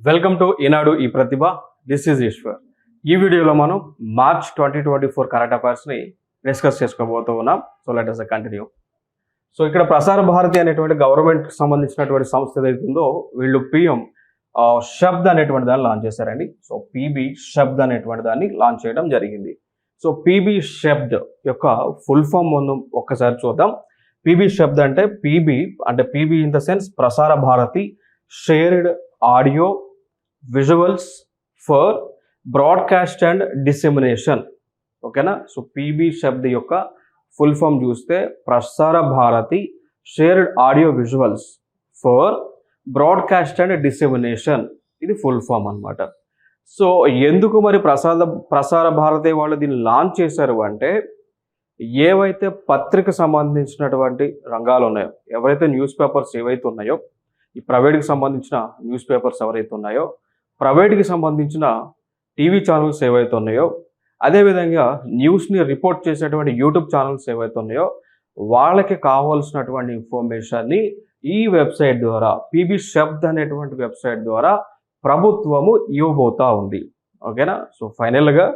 Welcome to ఈనాడు ఈ ప్రతిభ. This is Eshwar. ఈ వీడియోలో మనం మార్చ్ 2024 కరెంట్ అఫైర్స్ని డిస్కస్ చేసుకోబోతూ ఉన్నాం. So let us continue. So ఇక్కడ ప్రసార భారతి అనేటువంటి గవర్నమెంట్కి సంబంధించినటువంటి సంస్థ ఏదైతే ఉందో వీళ్ళు పిఎం శబ్ద్ అనేటువంటి దాన్ని లాంచ్ చేశారండి. సో పీబీ శబ్ద్ అనేటువంటి దాన్ని లాంచ్ చేయడం జరిగింది. సో పీబీ శబ్ద్ యొక్క ఫుల్ ఫామ్ మనం ఒక్కసారి చూద్దాం. పీబీ శబ్ద్ అంటే PB in the sense Prasar Bharati shared audio visuals for broadcast and dissemination. ఓకేనా. సో పీబీ శబ్ద్ యొక్క ఫుల్ ఫామ్ చూస్తే Prasar Bharati shared audio visuals for broadcast and dissemination, ఇది ఫుల్ ఫామ్ అనమాట. సో ఎందుకు మరి ప్రసార భారతి వాళ్ళు దీన్ని లాంచ్ చేశారు అంటే, ఏవైతే పత్రిక సంబంధించినటువంటి రంగాలు ఉన్నాయో, ఎవరైతే న్యూస్ పేపర్స్ ఏవైతే ఉన్నాయో, ఈ ప్రైవేట్కి సంబంధించిన న్యూస్ పేపర్స్ ఎవరైతే ఉన్నాయో, ప్రైవేట్కి సంబంధించిన టీవీ ఛానల్స్ ఏవైతే ఉన్నాయో, అదేవిధంగా న్యూస్ని రిపోర్ట్ చేసేటువంటి యూట్యూబ్ ఛానల్స్ ఏవైతే ఉన్నాయో, వాళ్ళకి కావాల్సినటువంటి ఇన్ఫర్మేషన్ని ఈ వెబ్సైట్ ద్వారా, పీబీ శబ్ద్ అనేటువంటి వెబ్సైట్ ద్వారా ప్రభుత్వము ఇవ్వబోతా ఉంది. ఓకేనా. సో ఫైనల్గా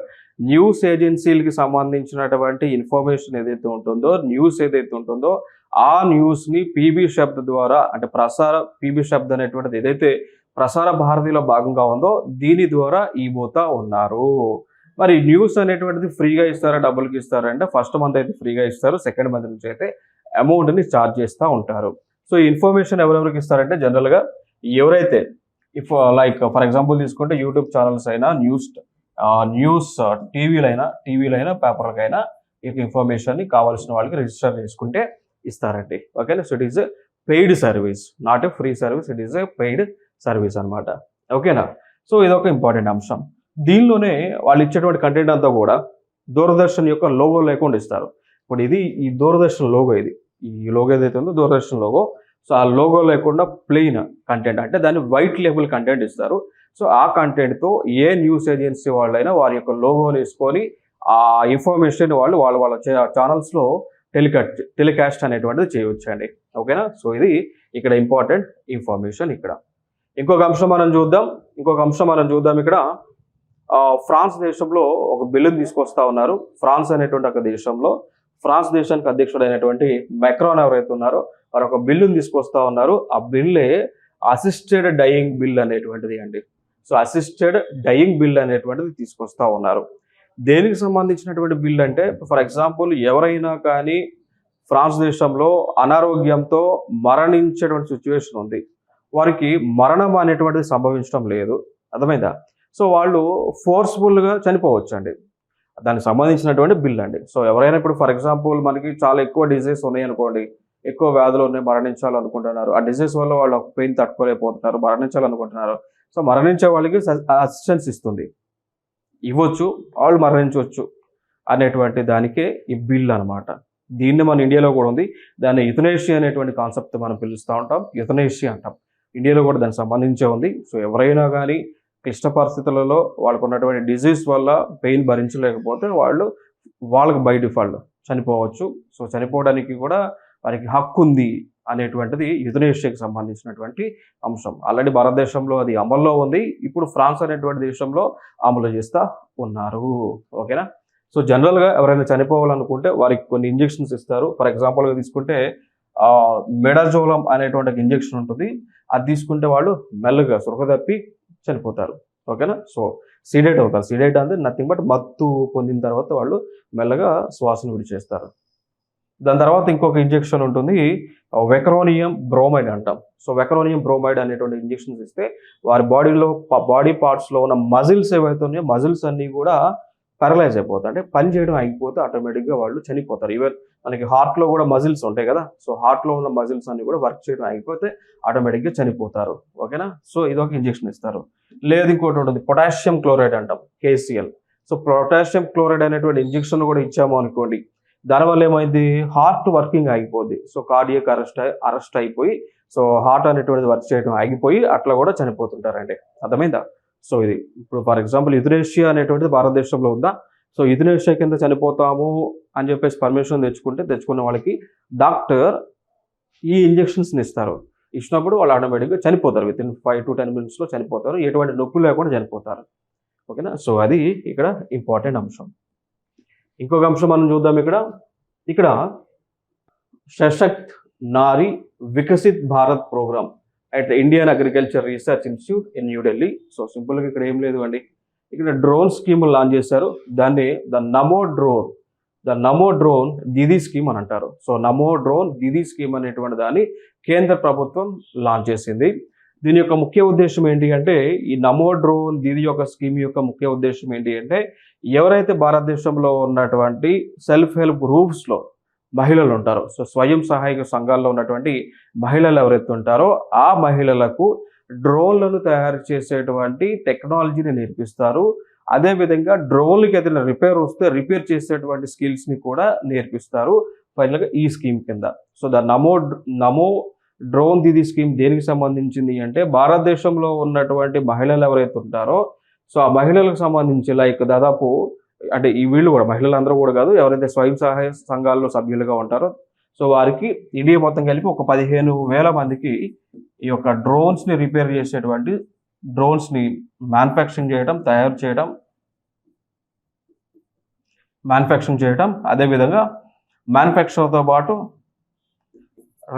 న్యూస్ ఏజెన్సీలకి సంబంధించినటువంటి ఇన్ఫర్మేషన్ ఏదైతే ఉంటుందో, న్యూస్ ఏదైతే ఉంటుందో, ఆ న్యూస్ని పీబీ శబ్ద్ ద్వారా, అంటే పీబీ శబ్ద్ అనేటువంటిది ఏదైతే ప్రసార భారతిలో భాగంగా ఉందో దీని ద్వారా ఇవ్వబోతా ఉన్నారు. మరి న్యూస్ అనేటువంటిది ఫ్రీగా ఇస్తారా, డబ్బులకి ఇస్తారా అంటే, ఫస్ట్ మంత్ అయితే ఫ్రీగా ఇస్తారు, సెకండ్ మంత్ నుంచి అయితే అమౌంట్ని ఛార్జ్ చేస్తూ ఉంటారు. సో ఈ ఇన్ఫర్మేషన్ ఎవరెవరికి ఇస్తారంటే, జనరల్గా ఎవరైతే ఫర్ ఎగ్జాంపుల్ తీసుకుంటే యూట్యూబ్ ఛానల్స్ అయినా, న్యూస్ టీవీలైనా పేపర్లకైనా ఈ ఇన్ఫర్మేషన్ని కావాల్సిన వాళ్ళకి రిజిస్టర్ చేసుకుంటే ఇస్తారండి. ఓకేనా. So it is a paid service, not a free service, it is a paid service అనమాట. ఓకేనా. సో ఇదొక ఇంపార్టెంట్ అంశం. దీనిలోనే వాళ్ళు ఇచ్చేటువంటి కంటెంట్ అంతా కూడా దూరదర్శన్ యొక్క లోగో లేకుండా ఇస్తారు. ఇప్పుడు ఇది ఈ దూరదర్శన్ లోగో, ఈ లోగో ఏదైతే ఉందో దూరదర్శన్ లోగో. సో ఆ లోగో లేకుండా ప్లెయిన్ కంటెంట్, అంటే దాన్ని వైట్ లేబుల్ కంటెంట్ ఇస్తారు. సో ఆ కంటెంట్తో ఏ న్యూస్ ఏజెన్సీ వాళ్ళైనా వారి యొక్క లోగోని వేసుకొని ఆ ఇన్ఫర్మేషన్ వాళ్ళ ఛానల్స్లో టెలికాస్ట్ అనేటువంటిది చేయవచ్చండి. ఓకేనా. సో ఇది ఇక్కడ ఇంపార్టెంట్ ఇన్ఫర్మేషన్. ఇక్కడ ఇంకొక అంశం మనం చూద్దాం. ఇక్కడ ఫ్రాన్స్ దేశంలో ఒక బిల్లుని తీసుకొస్తా ఉన్నారు. ఫ్రాన్స్ అనేటువంటి ఒక దేశంలో, ఫ్రాన్స్ దేశానికి అధ్యక్షుడైనటువంటి మెక్రాన్ ఎవరైతే ఉన్నారో వారు ఒక బిల్లుని తీసుకొస్తా ఉన్నారు. ఆ బిల్లే అసిస్టెడ్ డయింగ్ బిల్ అనేటువంటిది అండి. సో అసిస్టెడ్ డయింగ్ బిల్ అనేటువంటిది తీసుకొస్తా ఉన్నారు. దేనికి సంబంధించినటువంటి బిల్ అంటే, ఫర్ ఎగ్జాంపుల్ ఎవరైనా కానీ ఫ్రాన్స్ దేశంలో అనారోగ్యంతో మరణించేటువంటి సిచ్యువేషన్ ఉంది, వారికి మరణం అనేటువంటిది సంభవించడం లేదు, అర్థమైందా. సో వాళ్ళు ఫోర్స్ఫుల్గా చనిపోవచ్చు అండి. దానికి సంబంధించినటువంటి బిల్ అండి. సో ఎవరైనా ఇప్పుడు ఫర్ ఎగ్జాంపుల్ మనకి చాలా ఎక్కువ డిజీజ్ ఉన్నాయి అనుకోండి, ఎక్కువ వ్యాధులు ఉన్నాయి, మరణించాలనుకుంటున్నారు, ఆ డిజీజ్ వల్ల వాళ్ళు పెయిన్ తట్టుకోలేకపోతున్నారు, మరణించాలనుకుంటున్నారు. సో మరణించే వాళ్ళకి అసిస్టెన్స్ ఇవ్వచ్చు, వాళ్ళు మరణించవచ్చు అనేటువంటి దానికే ఈ బిల్ అనమాట. దీన్ని మన ఇండియాలో కూడా ఉంది. దాన్ని యుథనేషియా అనేటువంటి కాన్సెప్ట్ మనం పిలుస్తూ ఉంటాం, యుథనేషియా అంటాం. ఇండియాలో కూడా దానికి సంబంధించే ఉంది. సో ఎవరైనా కానీ క్లిష్ట పరిస్థితులలో వాళ్ళకు ఉన్నటువంటి డిజీజ్ వల్ల పెయిన్ భరించలేకపోతే వాళ్ళకి బై డిఫాల్ట్ చనిపోవచ్చు. సో చనిపోవడానికి కూడా వారికి హక్కు ఉంది అనేటువంటిది యుథనేషియాకి సంబంధించినటువంటి అంశం. ఆల్రెడీ భారతదేశంలో అది అమల్లో ఉంది, ఇప్పుడు ఫ్రాన్స్ అనేటువంటి దేశంలో అమలు చేస్తూ ఉన్నారు. ఓకేనా. సో జనరల్గా ఎవరైనా చనిపోవాలనుకుంటే వారికి కొన్ని ఇంజెక్షన్స్ ఇస్తారు. ఫర్ ఎగ్జాంపుల్గా తీసుకుంటే మెడాజోలం అనేటువంటి ఇంజెక్షన్ ఉంటుంది, అది తీసుకుంటే వాళ్ళు మెల్లగా సృహ తప్పి చనిపోతారు. ఓకేనా. సో సీడేట్ అవుతారు. సీడేట్ అంటే నథింగ్ బట్ మత్తు పొందిన తర్వాత వాళ్ళు మెల్లగా శ్వాసను విడిచేస్తారు. దాని తర్వాత ఇంకొక ఇంజెక్షన్ ఉంటుంది, వెకరోనియం బ్రోమైడ్ అంటాం. సో వెకరోనియం బ్రోమైడ్ అనేటువంటి ఇంజెక్షన్స్ ఇస్తే వారి బాడీ పార్ట్స్లో ఉన్న మజిల్స్ ఏవైతే ఉన్నాయో, మజిల్స్ అన్నీ కూడా పారలైజ్ అయిపోతాయి, అంటే పని చేయడం ఆగిపోతే ఆటోమేటిక్గా వాళ్ళు చనిపోతారు. ఈవెన్ మనకి హార్ట్లో కూడా మజిల్స్ ఉంటాయి కదా, సో హార్ట్లో ఉన్న మజిల్స్ అన్ని కూడా వర్క్ చేయడం ఆగిపోతే ఆటోమేటిక్గా చనిపోతారు. ఓకేనా. సో ఇదొక ఇంజెక్షన్ ఇస్తారు. లేదు ఇంకోటి ఉంటుంది, పొటాషియం క్లోరైడ్ అంటాం, కేసీఎల్. సో పొటాషియం క్లోరైడ్ అనేటువంటి ఇంజెక్షన్ కూడా ఇచ్చాము అనుకోండి, దానివల్ల ఏమైంది, హార్ట్ వర్కింగ్ ఆగిపోద్ది. సో కార్డియక్ అరెస్ట్ అయిపోయి, సో హార్ట్ అనేటువంటిది వర్క్ చేయడం ఆగిపోయి అట్లా కూడా చనిపోతుంటారండి. అర్థమైందా. సో ఇది ఇప్పుడు ఫర్ ఎగ్జాంపుల్ యుథనేషియా అనేటువంటిది భారతదేశంలో ఉందా, సో యుథనేషియా కింద చనిపోతాము అని చెప్పేసి పర్మిషన్ తెచ్చుకున్న వాళ్ళకి డాక్టర్ ఈ ఇంజెక్షన్స్ని ఇస్తారు. ఇచ్చినప్పుడు వాళ్ళు ఆటోమేటిక్గా చనిపోతారు. వితిన్ 5 to 10 minutesలో చనిపోతారు. ఎటువంటి నొప్పి లేకుండా చనిపోతారు. ఓకేనా. సో అది ఇక్కడ ఇంపార్టెంట్ అంశం. ఇంకొక అంశం మనం చూద్దాం. ఇక్కడ Sashakt Nari Viksit Bharat program at Indian agriculture research institute in New Delhi. So సింపుల్గా ఇక్కడ ఏం లేదు అండి, ఇక్కడ డ్రోన్ స్కీమ్ లాంచ్ చేశారు. దాన్ని the Namo drone Didi scheme అని అంటారు. సో నమో డ్రోన్ దీదీ స్కీమ్ అనేటువంటి దాన్ని కేంద్ర ప్రభుత్వం లాంచ్ చేసింది. దీని యొక్క ముఖ్య ఉద్దేశం ఏంటి అంటే, ఈ నమో డ్రోన్ దీదీ యొక్క స్కీమ్ యొక్క ముఖ్య ఉద్దేశం ఏంటి అంటే, ఎవరైతే భారతదేశంలో ఉన్నటువంటి సెల్ఫ్ హెల్ప్ గ్రూప్స్లో మహిళలు ఉంటారో, సో స్వయం సహాయక సంఘాల్లో ఉన్నటువంటి మహిళలు ఎవరైతే ఉంటారో ఆ మహిళలకు డ్రోన్లను తయారు చేసేటువంటి టెక్నాలజీని నేర్పిస్తారు. అదేవిధంగా డ్రోన్లకి ఏదైనా రిపేర్ వస్తే రిపేర్ చేసేటువంటి స్కిల్స్ని కూడా నేర్పిస్తారు ఫైనల్గా ఈ స్కీమ్ కింద. So the Namo drone Didi scheme దేనికి సంబంధించింది అంటే, భారతదేశంలో ఉన్నటువంటి మహిళలు ఎవరైతే ఉంటారో సో ఆ మహిళలకు సంబంధించి లైక్ దాదాపు అంటే ఈ వీళ్ళు కూడా మహిళలందరూ కూడా కాదు, ఎవరైతే స్వయం సహాయ సంఘాల్లో సభ్యులుగా ఉంటారో సో వారికి ఇండియా మొత్తం కలిపి ఒక 15,000 మందికి ఈ యొక్క డ్రోన్స్ని రిపేర్ చేసేటువంటి డ్రోన్స్ని మ్యానుఫ్యాక్చరింగ్ చేయడం అదేవిధంగా మ్యానుఫ్యాక్చర్తో పాటు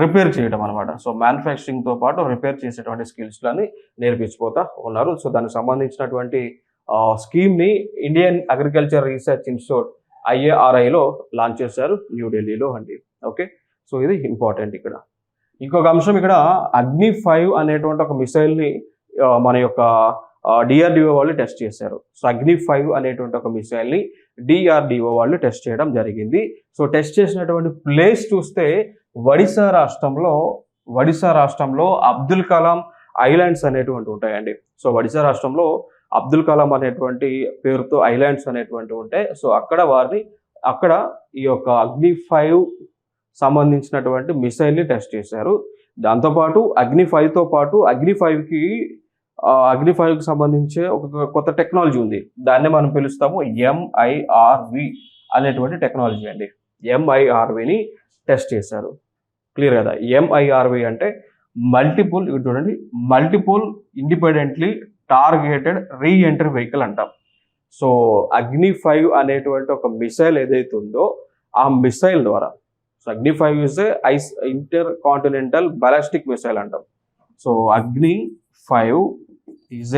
రిపేర్ చేయడం అనమాట. సో మ్యానుఫ్యాక్చరింగ్తో పాటు రిపేర్ చేసేటువంటి స్కిల్స్లని నేర్పించిపోతా ఉన్నారు. సో దానికి సంబంధించినటువంటి స్కీమ్ని ఇండియన్ అగ్రికల్చర్ రీసెర్చ్ ఇన్స్టిట్యూట్ IARIలో లాంచ్ చేశారు న్యూఢిల్లీలో అండి. ఓకే. సో ఇది ఇంపార్టెంట్. ఇక్కడ ఇంకొక అంశం, ఇక్కడ అగ్ని-5 అనేటువంటి ఒక మిసైల్ని మన యొక్క DRDO వాళ్ళు టెస్ట్ చేశారు. సో అగ్ని-5 అనేటువంటి ఒక మిసైల్ని DRDO వాళ్ళు టెస్ట్ చేయడం జరిగింది. సో టెస్ట్ చేసినటువంటి ప్లేస్ చూస్తే ఒడిశా రాష్ట్రంలో అబ్దుల్ కలాం ఐలాండ్స్ అనేటువంటి ఉంటాయండి. సో ఒడిశా రాష్ట్రంలో అబ్దుల్ కలాం అనేటువంటి పేరుతో ఐలాండ్స్ అనేటువంటి ఉంటాయి. సో అక్కడ ఈ యొక్క అగ్ని-5 సంబంధించినటువంటి మిసైల్ని టెస్ట్ చేశారు. దాంతోపాటు అగ్ని-5తో పాటు అగ్ని-5కి సంబంధించే ఒక కొత్త టెక్నాలజీ ఉంది. దాన్నే మనం పిలుస్తాము MIRV అనేటువంటి టెక్నాలజీ అండి. MIRVని టెస్ట్ చేశారు. క్లియర్ కదా. MIRV అంటే multiple independently targeted reentry vehicle అంటాం. సో అగ్ని-5 అనేటువంటి ఒక మిసైల్ ఏదైతే ఉందో ఆ మిసైల్ ద్వారా, so Agni five is inter continental ballistic missile అంటాం. So Agni five is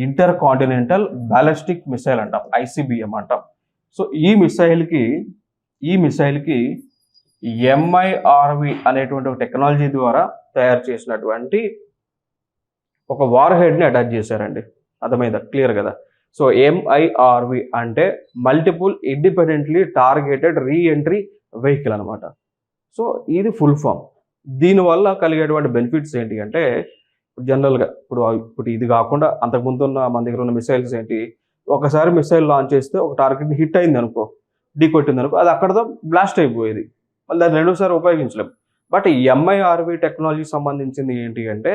inter continental ballistic missile అంటాం, ICBM అంటాం. సో ఈ మిసైల్కి MIRV అనేటువంటి ఒక టెక్నాలజీ ద్వారా తయారు చేసినటువంటి ఒక వార్ హెడ్ని అటాచ్ చేశారండి. అర్థమైందా? క్లియర్ కదా. సో MIRV అంటే multiple independently targeted reentry vehicle అనమాట. సో ఇది ఫుల్ ఫామ్. దీనివల్ల కలిగేటువంటి బెనిఫిట్స్ ఏంటి అంటే, జనరల్గా ఇప్పుడు ఇది కాకుండా అంతకుముందు ఉన్న మన దగ్గర ఉన్న మిసైల్స్ ఏంటి, ఒకసారి మిసైల్ లాంచ్ చేస్తే ఒక టార్గెట్ హిట్ అయింది అనుకో, కొట్టింది అనుకో, అది అక్కడతో బ్లాస్ట్ అయిపోయేది, మళ్ళీ దాన్ని రెండోసారి ఉపయోగించలేం. బట్ ఈ MIRV టెక్నాలజీ సంబంధించింది ఏంటి అంటే,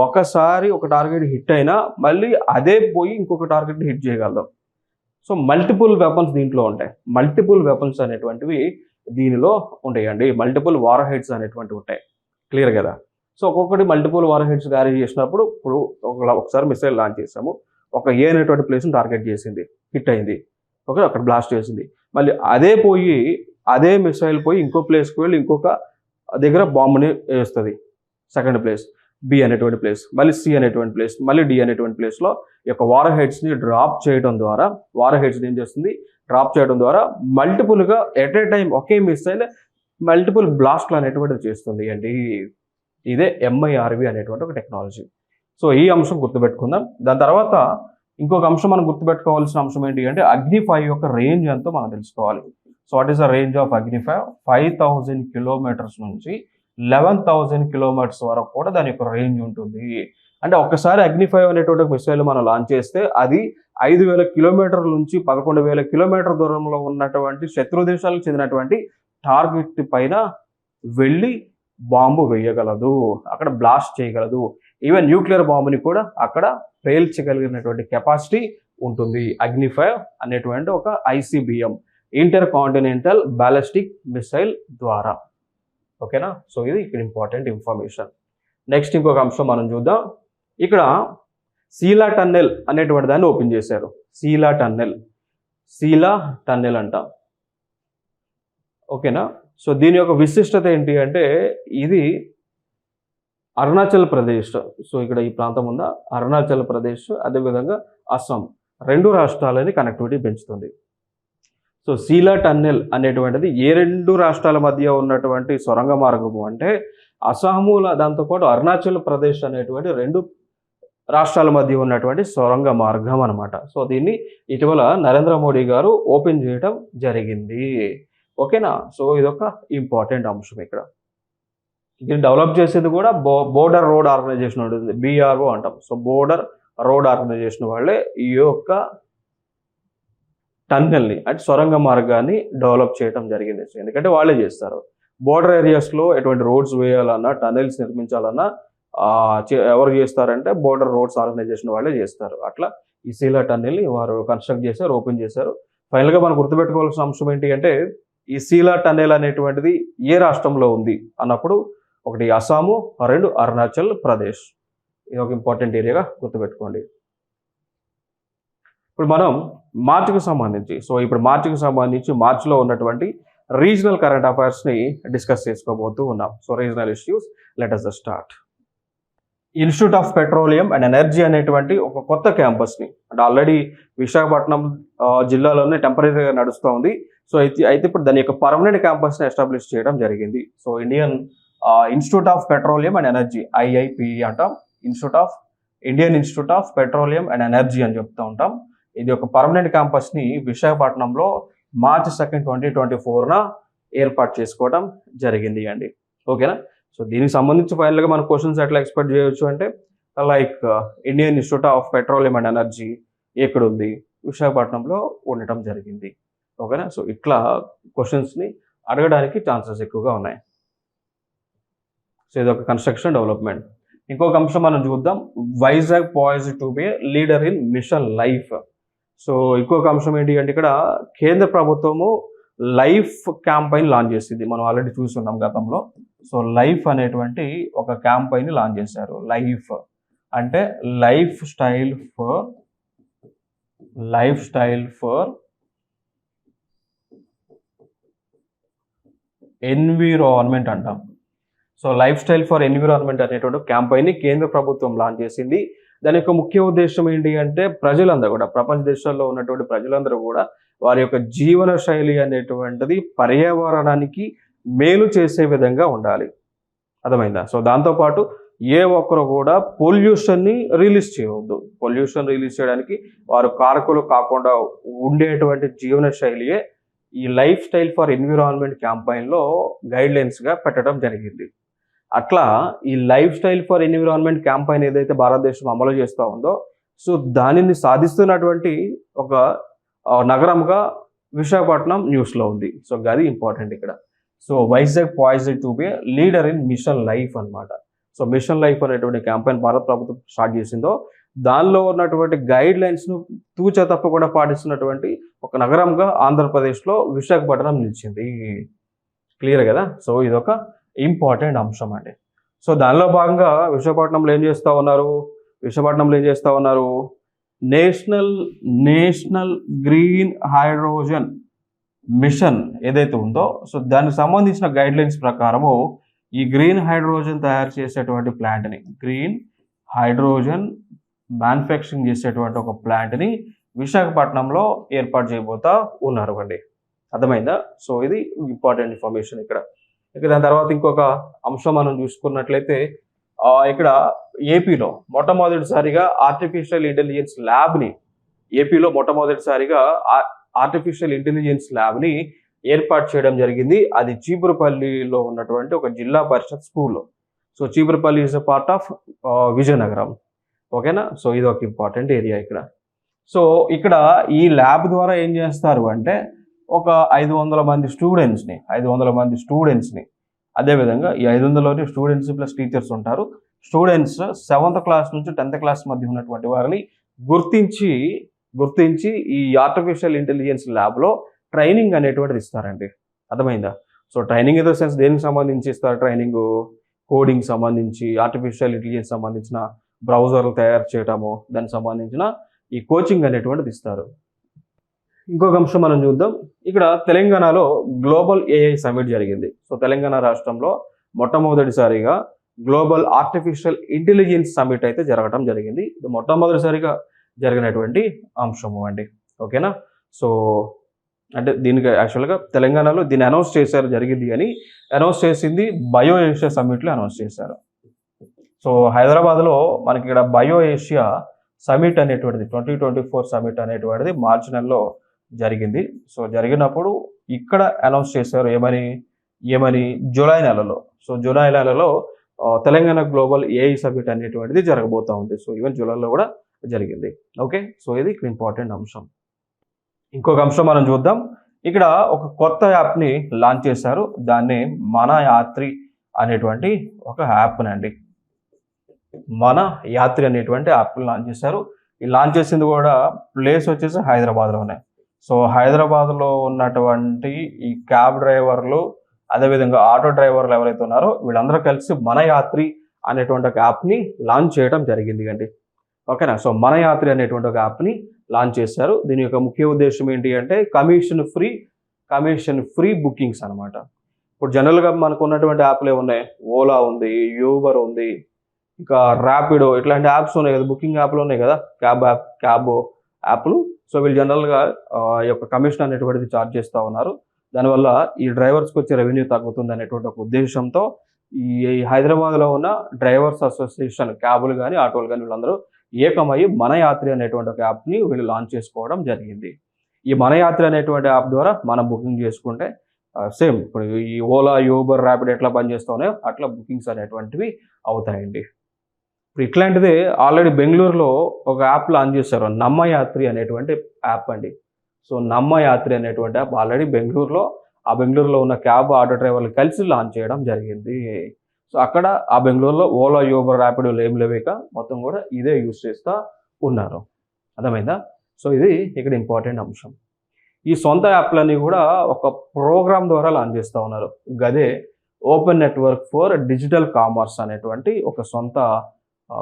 ఒకసారి ఒక టార్గెట్ హిట్ అయినా మళ్ళీ అదే పోయి ఇంకొక టార్గెట్ని హిట్ చేయగలదాం. సో మల్టిపుల్ వెపన్స్ దీంట్లో ఉంటాయి. మల్టిపుల్ వెపన్స్ అనేటువంటివి దీనిలో ఉంటాయండి. మల్టిపుల్ వార్ హెడ్స్ అనేటువంటివి ఉంటాయి. క్లియర్ కదా. సో ఒక్కొక్కటి మల్టిపుల్ వార్ హెడ్స్ క్యారీ చేసినప్పుడు, ఇప్పుడు ఒకసారి మిసైల్ లాంచ్ చేసాము, ఒక ఏ అనేటువంటి ప్లేస్ని టార్గెట్ చేసింది, హిట్ అయింది, ఓకే, అక్కడ బ్లాస్ట్ చేసింది. మళ్ళీ అదే మిసైల్ పోయి ఇంకో ప్లేస్కి వెళ్ళి ఇంకొక దగ్గర బాంబుని వేస్తుంది, సెకండ్ ప్లేస్ B అనేటువంటి ప్లేస్, మళ్ళీ C అనేటువంటి ప్లేస్, మళ్ళీ D అనేటువంటి ప్లేస్లో ఈ యొక్క వార్ హెడ్స్ని డ్రాప్ చేయడం ద్వారా, మల్టిపుల్గా ఎట్ ఏ టైం ఒకే మిసైల్ మల్టిపుల్ బ్లాస్ట్లు అనేటువంటిది చేస్తుంది అండి. ఇదే MIRV అనేటువంటి ఒక టెక్నాలజీ. సో ఈ అంశం గుర్తుపెట్టుకుందాం. దాని తర్వాత ఇంకొక అంశం మనం గుర్తుపెట్టుకోవాల్సిన అంశం ఏంటి అంటే, అగ్ని-5 యొక్క రేంజ్ ఎంతో మనం తెలుసుకోవాలి. So what is the range of Agni five? 5,000 kilometres నుంచి 11,000 కిలోమీటర్స్ వరకు కూడా దాని యొక్క రేంజ్ ఉంటుంది. అంటే ఒక్కసారి అగ్ని-5 అనేటువంటి మిసైల్ మనం లాంచ్ చేస్తే అది 5,000 కిలోమీటర్ల నుంచి 11,000 కిలోమీటర్ దూరంలో ఉన్నటువంటి శత్రు దేశాలకు చెందినటువంటి టార్గెట్ పైన వెళ్ళి బాంబు వేయగలదు, అక్కడ బ్లాస్ట్ చేయగలదు. ఈవెన్ న్యూక్లియర్ బాంబుని కూడా అక్కడ పేల్చగలిగినటువంటి కెపాసిటీ ఉంటుంది అగ్ని-5 అనేటువంటి ఒక ICBM, inter continental ballistic missile ద్వారా. ఓకేనా. సో ఇది ఇక్కడ ఇంపార్టెంట్ ఇన్ఫర్మేషన్. నెక్స్ట్ ఇంకొక అంశం మనం చూద్దాం. ఇక్కడ సీలా టన్నెల్ అనేటువంటి దాన్ని ఓపెన్ చేశారు. సీలా టన్నెల్ అంటాం. ఓకేనా. సో దీని యొక్క విశిష్టత ఏంటి అంటే ఇది అరుణాచల్ ప్రదేశ్, సో ఇక్కడ ఈ ప్రాంతం ఉందా, అరుణాచల్ ప్రదేశ్ అదేవిధంగా అస్సాం 2 రాష్ట్రాలని కనెక్టివిటీ పెంచుతుంది. సో సీలా టన్నెల్ అనేటువంటిది ఏ 2 రాష్ట్రాల మధ్య ఉన్నటువంటి సొరంగ మార్గము అంటే అస్సాము దాంతోపాటు అరుణాచల్ ప్రదేశ్ అనేటువంటి 2 రాష్ట్రాల మధ్య ఉన్నటువంటి సొరంగ మార్గం అనమాట. సో దీన్ని ఇటీవల నరేంద్ర మోడీ గారు ఓపెన్ చేయడం జరిగింది. ఓకేనా. సో ఇదొక ఇంపార్టెంట్ అంశం. ఇక్కడ దీన్ని డెవలప్ చేసేది కూడా బోర్డర్ రోడ్ ఆర్గనైజేషన్ ఉంటుంది, BRO అంటాం. సో బోర్డర్ రోడ్ ఆర్గనైజేషన్ వాళ్ళే ఈ యొక్క టన్నెల్ని అంటే సొరంగ మార్గాన్ని డెవలప్ చేయడం జరిగింది. ఎందుకంటే వాళ్ళే చేస్తారు. బోర్డర్ ఏరియాస్లో ఎటువంటి రోడ్స్ వేయాలన్నా టన్నెల్స్ నిర్మించాలన్నా ఎవరు చేస్తారంటే బోర్డర్ రోడ్స్ ఆర్గనైజేషన్ వాళ్ళే చేస్తారు. అట్లా ఈ సీలా టన్నెల్ని వారు కన్స్ట్రక్ట్ చేశారు, ఓపెన్ చేశారు. ఫైనల్గా మనం గుర్తుపెట్టుకోవాల్సిన అంశం ఏంటి అంటే ఈ సీలా టన్నెల్ అనేటువంటిది ఏ రాష్ట్రంలో ఉంది అన్నప్పుడు 1 అస్సాము, 2 అరుణాచల్ ప్రదేశ్. ఇది ఒక ఇంపార్టెంట్ ఏరియాగా గుర్తుపెట్టుకోండి. ఇప్పుడు మనం మార్చికి సంబంధించి మార్చిలో ఉన్నటువంటి రీజనల్ కరెంట్ అఫైర్స్ని డిస్కస్ చేసుకోబోతూ ఉన్నాం. So regional issues, let us start. Institute of petroleum and energy అనేటువంటి ఒక కొత్త క్యాంపస్ని అంటే ఆల్రెడీ విశాఖపట్నం జిల్లాలోనే టెంపరీగా నడుస్తూ ఉంది. సో అయితే ఇప్పుడు దాని యొక్క పర్మనెంట్ క్యాంపస్ని ఎస్టాబ్లిష్ చేయడం జరిగింది. So Indian institute of petroleum and energy, IIPE అంటాం. Indian institute of petroleum and energy అని చెప్తూ ఉంటాం. ఇది ఒక పర్మనెంట్ క్యాంపస్ని విశాఖపట్నంలో మార్చి 2, 2024న ఏర్పాటు చేసుకోవడం జరిగింది అండి. ఓకేనా. సో దీనికి సంబంధించి ఫైనల్గా మన క్వశ్చన్స్ ఎట్లా ఎక్స్పెక్ట్ చేయొచ్చు అంటే like Indian institute of petroleum and energy ఎక్కడుంది, విశాఖపట్నంలో ఉండటం జరిగింది. ఓకేనా. సో ఇట్లా క్వశ్చన్స్ని అడగడానికి ఛాన్సెస్ ఎక్కువగా ఉన్నాయి. సో ఇది ఒక కన్స్ట్రక్షన్ డెవలప్మెంట్. ఇంకొక అంశం మనం చూద్దాం. Vizag poised to be leader in mission life. So ఇంకొక అంశం ఏంటి అంటే ఇక్కడ కేంద్ర ప్రభుత్వము లైఫ్ క్యాంపైన్ లాంచ్ చేసింది. మనం ఆల్రెడీ చూస్తున్నాం గతంలో. సో లైఫ్ అనేటువంటి ఒక క్యాంపైన్ లాంచ్ చేశారు. లైఫ్ అంటే లైఫ్ స్టైల్ ఫర్ ఎన్విరాన్మెంట్ అంటాం. So life style for environment అనేటువంటి క్యాంపైన్ని కేంద్ర ప్రభుత్వం లాంచ్ చేసింది. దాని యొక్క ముఖ్య ఉద్దేశం ఏంటి అంటే ప్రజలందరూ కూడా, ప్రపంచ దేశాల్లో ఉన్నటువంటి ప్రజలందరూ కూడా వారి యొక్క జీవన శైలి అనేటువంటిది పర్యావరణానికి మేలు చేసే విధంగా ఉండాలి. అర్థమైందా. సో దాంతోపాటు ఏ ఒక్కరు కూడా పొల్యూషన్ని రిలీజ్ చేయవద్దు. పొల్యూషన్ రిలీజ్ చేయడానికి వారు కారకులు కాకుండా ఉండేటువంటి జీవన శైలియే ఈ లైఫ్ స్టైల్ ఫర్ ఎన్విరాన్మెంట్ క్యాంపైన్లో గైడ్లైన్స్గా పెట్టడం జరిగింది. అట్లా ఈ life style for environment campaign ఏదైతే భారతదేశం అమలు చేస్తూ ఉందో సో దానిని సాధిస్తున్నటువంటి ఒక నగరంగా విశాఖపట్నం న్యూస్లో ఉంది. సో అది ఇంపార్టెంట్ ఇక్కడ. So Vizag poised to be leader in mission life అనమాట. సో మిషన్ లైఫ్ అనేటువంటి క్యాంపైన్ భారత ప్రభుత్వం స్టార్ట్ చేసిందో దానిలో ఉన్నటువంటి గైడ్ లైన్స్ను తూచా తప్పకుండా పాటిస్తున్నటువంటి ఒక నగరంగా ఆంధ్రప్రదేశ్లో విశాఖపట్నం నిలిచింది. క్లియర్ కదా. సో ఇదొక ఇంపార్టెంట్ అంశం అండి. సో దానిలో భాగంగా విశాఖపట్నంలో ఏం చేస్తూ ఉన్నారు నేషనల్ గ్రీన్ హైడ్రోజన్ మిషన్ ఏదైతే ఉందో సో దానికి సంబంధించిన గైడ్ లైన్స్ ప్రకారము ఈ గ్రీన్ హైడ్రోజన్ తయారు చేసేటువంటి ప్లాంట్ని, గ్రీన్ హైడ్రోజన్ మ్యానుఫ్యాక్చరింగ్ చేసేటువంటి ఒక ప్లాంట్ని విశాఖపట్నంలో ఏర్పాటు చేయబోతా ఉన్నారు అండి. అర్థమైందా. సో ఇది ఇంపార్టెంట్ ఇన్ఫర్మేషన్ ఇక్కడ. ఇక దాని తర్వాత ఇంకొక అంశం మనం చూసుకున్నట్లయితే ఇక్కడ ఏపీలో మొట్టమొదటిసారిగా ఆర్టిఫిషియల్ ఇంటెలిజెన్స్ ల్యాబ్ని ఏర్పాటు చేయడం జరిగింది. అది చీపురుపల్లిలో ఉన్నటువంటి ఒక జిల్లా పరిషత్ స్కూల్లో. So Cheepurupalli is a part of Vizianagaram. ఓకేనా. సో ఇది ఒక ఇంపార్టెంట్ ఏరియా ఇక్కడ. సో ఇక్కడ ఈ ల్యాబ్ ద్వారా ఏం చేస్తారు అంటే ఒక 500 మంది స్టూడెంట్స్ని అదేవిధంగా ఈ 500లోని స్టూడెంట్స్ ప్లస్ టీచర్స్ ఉంటారు. స్టూడెంట్స్ 7th క్లాస్ నుంచి 10th క్లాస్ మధ్య ఉన్నటువంటి వారిని గుర్తించి ఈ ఆర్టిఫిషియల్ ఇంటెలిజెన్స్ ల్యాబ్లో ట్రైనింగ్ అనేటువంటిది ఇస్తారండి. అర్థమైందా. So training in the sense దేనికి సంబంధించి ఇస్తారు ట్రైనింగ్? కోడింగ్ సంబంధించి, ఆర్టిఫిషియల్ ఇంటెలిజెన్స్ సంబంధించిన బ్రౌజర్లు తయారు చేయటము, దానికి సంబంధించిన ఈ కోచింగ్ అనేటువంటిది ఇస్తారు. ఇంకొక అంశం మనం చూద్దాం. ఇక్కడ తెలంగాణలో గ్లోబల్ ఏఐ సమిట్ జరిగింది. సో తెలంగాణ రాష్ట్రంలో మొట్టమొదటిసారిగా గ్లోబల్ ఆర్టిఫిషియల్ ఇంటెలిజెన్స్ సమిట్ అయితే జరగడం జరిగింది. ఇది మొట్టమొదటిసారిగా జరిగినటువంటి అంశము అండి. ఓకేనా? సో అంటే దీనికి యాక్చువల్గా తెలంగాణలో దీన్ని అనౌన్స్ చేశారు, జరిగింది అని అనౌన్స్ చేసింది బయో ఏషియా సమిట్లో అనౌన్స్ చేశారు. సో హైదరాబాద్లో మనకి ఇక్కడ బయో ఏషియా సమిట్ అనేటువంటిది 2024 సమిట్ అనేటువంటిది మార్చి నెలలో జరిగింది. సో జరిగినప్పుడు ఇక్కడ అనౌన్స్ చేశారు ఏమని జూలై నెలలో. సో జూలై నెలలో తెలంగాణ గ్లోబల్ ఏఐ సమిట్ అనేటువంటిది జరగబోతా ఉంది. సో ఈవెన్ జూలైలో కూడా జరిగింది. ఓకే, సో ఇది ఇక్కడ ఇంపార్టెంట్ అంశం. ఇంకొక అంశం మనం చూద్దాం. ఇక్కడ ఒక కొత్త యాప్ని లాంచ్ చేశారు. దాన్ని మన యాత్రి అనేటువంటి ఒక యాప్ నండి. మన యాత్రి అనేటువంటి యాప్ని లాంచ్ చేశారు. ఈ లాంచ్ చేసింది కూడా ప్లేస్ వచ్చేసి హైదరాబాద్లోనే. సో హైదరాబాద్లో ఉన్నటువంటి ఈ క్యాబ్ డ్రైవర్లు, అదేవిధంగా ఆటో డ్రైవర్లు ఎవరైతే ఉన్నారో వీళ్ళందరూ కలిసి మన యాత్రి అనేటువంటి ఒక యాప్ని లాంచ్ చేయడం జరిగింది అండి. ఓకేనా? సో మన యాత్రి అనేటువంటి ఒక యాప్ని లాంచ్ చేశారు. దీని యొక్క ముఖ్య ఉద్దేశం ఏంటి అంటే కమిషన్ ఫ్రీ బుకింగ్స్ అనమాట. ఇప్పుడు జనరల్గా మనకు ఉన్నటువంటి యాప్లు ఏమున్నాయి? ఓలా ఉంది, యూబర్ ఉంది, ఇంకా ర్యాపిడో, ఇట్లాంటి యాప్స్ ఉన్నాయి కదా, బుకింగ్ యాప్లు ఉన్నాయి కదా, క్యాబ్ యాప్లు. సో వీళ్ళు జనరల్గా ఈ యొక్క కమిషన్ అనేటువంటిది ఛార్జ్ చేస్తూ ఉన్నారు. దానివల్ల ఈ డ్రైవర్స్కి వచ్చే రెవెన్యూ తగ్గుతుంది అనేటువంటి ఒక ఉద్దేశంతో ఈ హైదరాబాద్లో ఉన్న డ్రైవర్స్ అసోసియేషన్, క్యాబులు కానీ ఆటోలు కానీ వీళ్ళందరూ ఏకమయ్యి మన యాత్రి అనేటువంటి ఒక యాప్ని వీళ్ళు లాంచ్ చేసుకోవడం జరిగింది. ఈ మన యాత్రి అనేటువంటి యాప్ ద్వారా మనం బుకింగ్ చేసుకుంటే సేమ్ ఇప్పుడు ఈ ఓలా, యూబర్, ర్యాపిడ్ ఎట్లా పనిచేస్తూ ఉన్నాయో అట్లా బుకింగ్స్ అనేటువంటివి అవుతాయండి. ఇప్పుడు ఇట్లాంటిదే ఆల్రెడీ బెంగళూరులో ఒక యాప్ లాంచ్ చేశారు, నమ్మ యాత్రి అనేటువంటి యాప్ అండి. సో నమ్మ యాత్రి అనేటువంటి యాప్ ఆల్రెడీ బెంగళూరులో ఉన్న క్యాబ్, ఆటో డ్రైవర్లు కలిసి లాంచ్ చేయడం జరిగింది. సో అక్కడ ఆ బెంగళూరులో ఓలా, యూబర్, ర్యాపిడోలు ఏం లేవేక మొత్తం కూడా ఇదే యూజ్ చేస్తూ ఉన్నారు. అర్థమైందా? సో ఇది ఇక్కడ ఇంపార్టెంట్ అంశం. ఈ సొంత యాప్లన్నీ కూడా ఒక ప్రోగ్రామ్ ద్వారా లాంచ్ చేస్తూ ఉన్నారు. గదే open network for digital commerce అనేటువంటి ఒక సొంత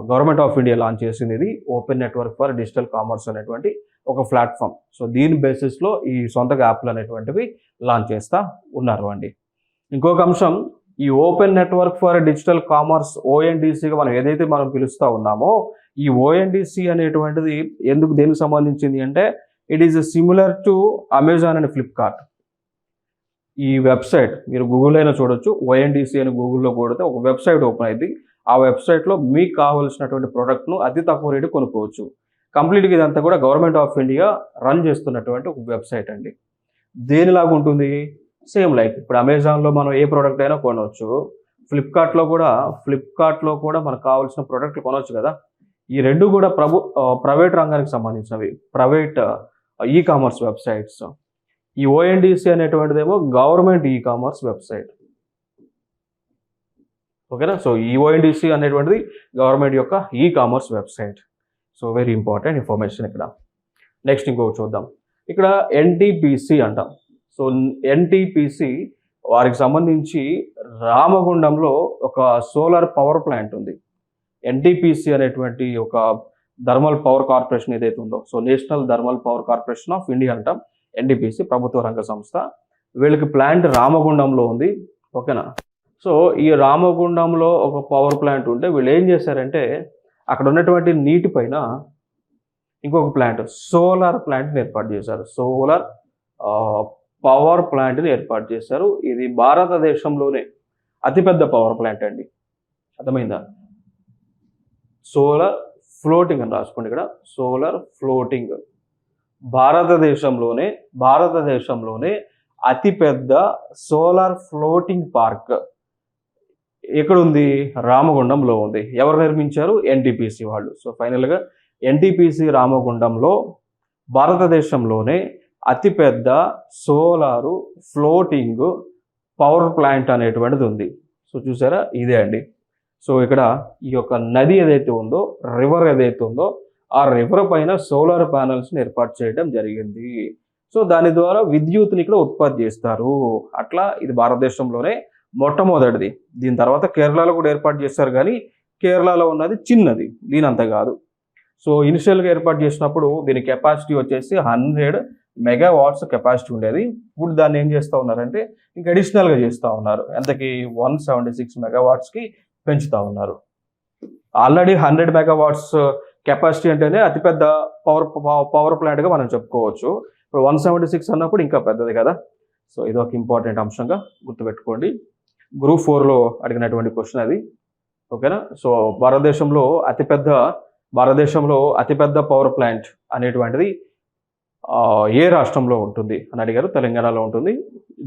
గవర్నమెంట్ ఆఫ్ ఇండియా లాంచ్ చేసింది. ఇది open network for digital commerce అనేటువంటి ఒక ప్లాట్ఫామ్. సో దీని బేసిస్లో ఈ సొంత యాప్లు అనేటువంటివి లాంచ్ చేస్తూ ఉన్నారు అండి. ఇంకొక అంశం, ఈ open network for digital commerce ఓఎన్డిసిగా మనం ఏదైతే మనం పిలుస్తూ ఉన్నామో ఈ ఓఎన్డిసి అనేటువంటిది దేనికి సంబంధించింది అంటే it is similar to Amazon and Flipkart. ఈ వెబ్సైట్ మీరు గూగుల్ అయినా చూడొచ్చు. ఓఎన్డిసి అని గూగుల్లో కొడితే ఒక వెబ్సైట్ ఓపెన్ అయింది. ఆ వెబ్సైట్లో మీకు కావాల్సినటువంటి ప్రోడక్ట్ను అతి తక్కువ రేటు కొనుక్కోవచ్చు. కంప్లీట్గా ఇదంతా కూడా గవర్నమెంట్ ఆఫ్ ఇండియా రన్ చేస్తున్నటువంటి ఒక వెబ్సైట్ అండి. దేనిలాగా ఉంటుంది? సేమ్ లైక్ ఇప్పుడు అమెజాన్లో మనం ఏ ప్రోడక్ట్ అయినా కొనవచ్చు, ఫ్లిప్కార్ట్లో కూడా మనకు కావాల్సిన ప్రోడక్ట్లు కొనవచ్చు కదా. ఈ రెండు కూడా ప్రైవేట్ రంగానికి సంబంధించినవి, ప్రైవేట్ ఈ కామర్స్ వెబ్సైట్స్. ఈ ఓఎన్డిసి అనేటువంటిదేమో గవర్నమెంట్ ఈ కామర్స్ వెబ్సైట్. ఓకేనా? సో ఈ ఓఎన్డిసి అనేటువంటిది గవర్నమెంట్ యొక్క e commerce website. So very important information ఇక్కడ. నెక్స్ట్ ఇంకొకటి చూద్దాం. ఇక్కడ ఎన్టీపీసీ అంటాం. సో ఎన్టీపీసీ వారికి సంబంధించి రామగుండంలో ఒక సోలార్ పవర్ ప్లాంట్ ఉంది. ఎన్టీపీసీ అనేటువంటి ఒక థర్మల్ పవర్ కార్పొరేషన్ ఏదైతే ఉందో, so national thermal power corporation of India అంటాం ఎన్టీపీసీ, ప్రభుత్వ రంగ సంస్థ. వీళ్ళకి ప్లాంట్ రామగుండంలో ఉంది. ఓకేనా? సో ఈ రామగుండంలో ఒక పవర్ ప్లాంట్ ఉంటే వీళ్ళు ఏం చేశారంటే అక్కడ ఉన్నటువంటి నీటి పైన ఇంకొక ప్లాంట్, సోలార్ ప్లాంట్ని ఏర్పాటు చేశారు. సోలార్ పవర్ ప్లాంట్ని ఏర్పాటు చేశారు. ఇది భారతదేశంలోనే అతిపెద్ద పవర్ ప్లాంట్ అండి. అర్థమైందా? సోలార్ ఫ్లోటింగ్ అని రాసుకోండి ఇక్కడ, సోలార్ ఫ్లోటింగ్. భారతదేశంలోనే అతిపెద్ద సోలార్ ఫ్లోటింగ్ పార్క్ ఎక్కడుంది? రామగుండంలో ఉంది. ఎవరు నిర్మించారు? ఎన్టీపీసీ వాళ్ళు. సో ఫైనల్గా ఎన్టీపీసీ రామగుండంలో భారతదేశంలోనే అతిపెద్ద సోలారు ఫ్లోటింగ్ పవర్ ప్లాంట్ అనేటువంటిది ఉంది. సో చూసారా, ఇదే అండి. సో ఇక్కడ ఈ యొక్క నది ఏదైతే ఉందో, రివర్ ఏదైతే ఉందో, ఆ రివర్ పైన సోలార్ ప్యానల్స్ని ఏర్పాటు చేయడం జరిగింది. సో దాని ద్వారా విద్యుత్ని ఇక్కడ ఉత్పత్తి చేస్తారు. అట్లా ఇది భారతదేశంలోనే మొట్టమొదటిది. దీని తర్వాత కేరళలో కూడా ఏర్పాటు చేస్తారు కానీ కేరళలో ఉన్నది చిన్నది, దీనంత కాదు. సో ఇనిషియల్గా ఏర్పాటు చేసినప్పుడు దీని కెపాసిటీ వచ్చేసి 100 మెగావాట్స్ కెపాసిటీ ఉండేది. ఇప్పుడు దాన్ని ఏం చేస్తూ ఉన్నారంటే ఇంకా అడిషనల్గా చేస్తూ ఉన్నారు. ఎంతకి 176 మెగావాట్స్కి పెంచుతూ ఉన్నారు. ఆల్రెడీ 100 మెగావాట్స్ కెపాసిటీ అంటేనే అతిపెద్ద పవర్ ప్లాంట్గా మనం చెప్పుకోవచ్చు. ఇప్పుడు 176 అన్నప్పుడు ఇంకా పెద్దది కదా. సో ఇది ఒక ఇంపార్టెంట్ అంశంగా గుర్తుపెట్టుకోండి. గ్రూప్ 4లో అడిగినటువంటి క్వశ్చన్ అది. ఓకేనా. సో భారతదేశంలో అతిపెద్ద పవర్ ప్లాంట్ అనేటువంటిది ఏ రాష్ట్రంలో ఉంటుంది అని అడిగారు. తెలంగాణలో ఉంటుంది.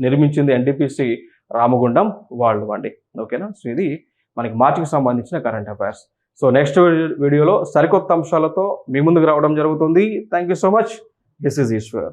నిర్మించింది ఎన్టీపీసీ రామగుండం వాళ్ళు అండి. ఓకేనా. సో ఇది మనకి మార్చికి సంబంధించిన కరెంట్ అఫైర్స్. సో నెక్స్ట్ వీడియోలో సరికొత్త అంశాలతో మీ ముందుకు రావడం జరుగుతుంది. Thank you so much. This is Eshwar.